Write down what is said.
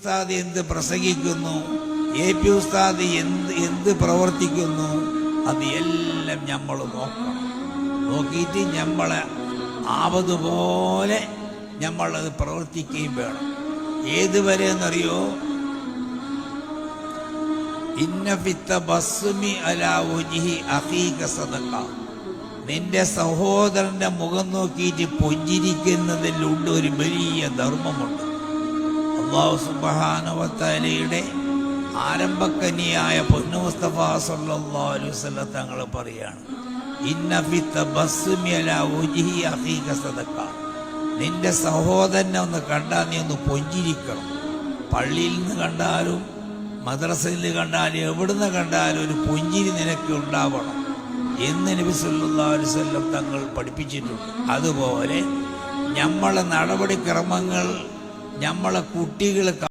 ഉസ്താദ് എന്ത് പ്രസംഗിക്കുന്നു, AP ഉസ്താദ് എന്ത് പ്രവർത്തിക്കുന്നു, അത് എല്ലാം നമ്മൾ നോക്കണം. നോക്കിയിട്ട് നമ്മളെ ആവതുപോലെ നമ്മളത് പ്രവർത്തിക്കുകയും വേണം. ഏതുവരെ എന്നറിയോ? ഇന്ന ഫിത്ത ബസ്മി അലാ വജ്ഹി അഖീക സദഖ. നിന്റെ സഹോദരന്റെ മുഖം നോക്കിയിട്ട് പുഞ്ചിരിക്കുന്നതിലുണ്ട് ഒരു വലിയ ധർമ്മമുണ്ട്. അല്ലാഹു സുബ്ഹാനഹു വ തആലയുടെ ആരംഭക്കനിയായ പൊന്നു മുസ്തഫ സല്ലല്ലാഹു അലൈഹി വസല്ലം തങ്ങൾ പറയാണ്, ഇന്ന ഫിത്ത ബസ്മി അലാ വജ്ഹി അഖീക സദഖ. നിന്റെ സഹോദരനെ ഒന്ന് കണ്ടാൽ നീ ഒന്ന് പുഞ്ചിരിക്കണം. പള്ളിയിൽ നിന്ന് കണ്ടാലും മദ്രസയിൽ കണ്ടാലും എവിടുന്ന് കണ്ടാലും ഒരു പുഞ്ചിരി നിനക്ക് ഉണ്ടാവണം എന്ന് നബി സല്ലല്ലാഹു അലൈഹി വസല്ലം തങ്ങൾ പഠിപ്പിച്ചിട്ടുണ്ട്. അതുപോലെ നമ്മളെ നടപടിക്രമങ്ങൾ നമ്മളെ കുട്ടികൾ